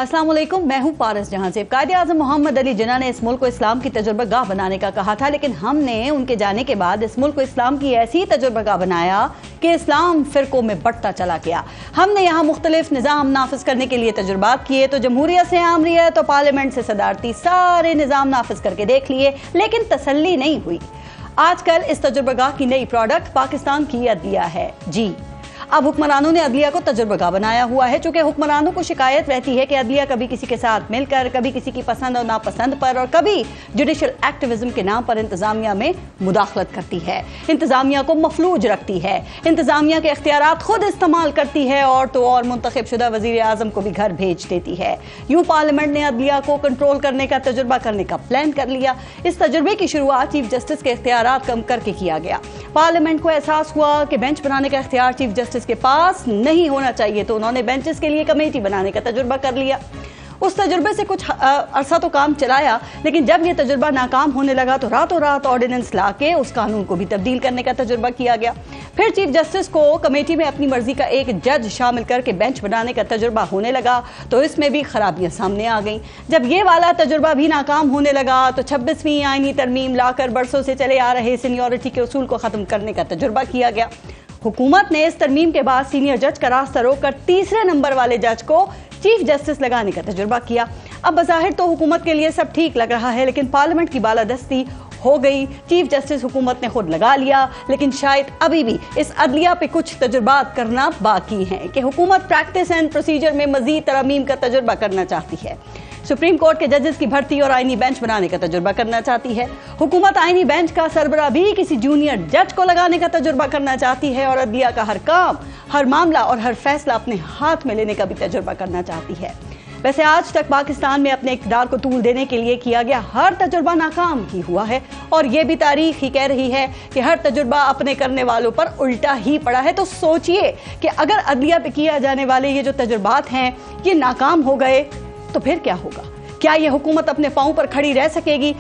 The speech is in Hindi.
अस्सलाम वालेकुम, मैं हूं पारस जहां से। कायदे-आज़म मोहम्मद अली जिन्ना ने इस मुल्क को इस्लाम की तजुर्बागाह बनाने का कहा था, लेकिन हमने उनके जाने के बाद इस मुल्क को इस्लाम की ऐसी तजुर्बागाह बनाया कि इस्लाम फिरकों में बढ़ता चला गया। हमने यहाँ मुख्तलिफ निज़ाम नाफिज करने के लिए तजुर्बात किए, तो जमहूरियत से आमरीत तो पार्लियामेंट से सदारती सारे निज़ाम नाफिज करके देख लिए, लेकिन तसल्ली नहीं हुई। आजकल इस तजुर्बागाह की नई प्रोडक्ट पाकिस्तान की अदलिया है। जी, अब हुक्मरानों ने अदलिया को तजुर्बागाह बनाया हुआ है। चूंकि हुक्मरानों को शिकायत रहती है कि अदलिया कभी किसी के साथ मिलकर, कभी किसी की पसंद और नापसंद पर, और कभी जुडिशल एक्टिविज्म के नाम पर इंतजामिया में मुदाखलत करती है, इंतजामिया को मफलूज रखती है, इंतजामिया के इख्तियारात खुद इस्तेमाल करती है, और तो और मुंतखब शुदा वजीर आजम को भी घर भेज देती है। यूं पार्लियामेंट ने अदलिया को कंट्रोल करने का तजुर्बा करने का प्लान कर लिया। इस तजुर्बे की शुरुआत चीफ जस्टिस के इख्तियारात कम करके किया गया। पार्लियामेंट को एहसास हुआ कि बेंच बनाने का इख्तियार चीफ जस्टिस के पास नहीं होना चाहिए, तो उन्होंने बेंचेस के लिए कमेटी बनाने का तजुर्बा कर लिया। उस तजुर्बे से कुछ अरसा तो काम चलाया, लेकिन जब यह तजुर्बा नाकाम होने लगा तो रातों रात ऑर्डिनेंस लाके उस कानून को भी तब्दील करने का तजुर्बा किया गया। फिर चीफ जस्टिस को कमेटी में अपनी मर्जी का एक जज शामिल करके बेंच बनाने का तजुर्बा होने लगा, तो इसमें भी खराबियां सामने आ गईं। जब ये वाला तजुर्बा भी नाकाम होने लगा तो 26वीं आईनी तरमीम लाकर बरसों से चले आ रहे सीनियरिटी के उसूल को खत्म करने का तजुर्बा किया गया। हुकूमत ने इस तरमीम के बाद सीनियर जज का रास्ता रोककर तीसरे नंबर वाले जज को चीफ जस्टिस लगाने का तजुर्बा किया। अब बज़ाहिर तो हुकूमत के लिए सब ठीक लग रहा है, लेकिन पार्लियामेंट की बालादस्ती हो गई। चीफ जस्टिस हुकूमत ने खुद लगा लिया, लेकिन शायद अभी भी इस अदलिया पे कुछ तजुर्बात करना बाकी है कि हुकूमत प्रैक्टिस एंड प्रोसीजर में मजीद तरमीम का तजुर्बा करना चाहती है। सुप्रीम कोर्ट के जजेस की भर्ती और आईनी बेंच बनाने का तजुर्बा करना चाहती है। हुकूमत आईनी बेंच का सरबरा भी किसी जूनियर जज को लगाने का तजुर्बा करना चाहती है, और अदलिया का हर काम, हर मामला और हर फैसला अपने हाथ में लेने का भी तजुर्बा करना चाहती है। वैसे आज तक पाकिस्तान में अपने इक़्तिदार को तूल देने के लिए किया गया हर तजुर्बा नाकाम ही हुआ है, और ये भी तारीख ही कह रही है कि हर तजुर्बा अपने करने वालों पर उल्टा ही पड़ा है। तो सोचिए कि अगर अदलिया पे किया जाने वाले ये जो तजुर्बात हैं ये नाकाम हो गए तो फिर क्या होगा? क्या ये हुकूमत अपने पांव पर खड़ी रह सकेगी?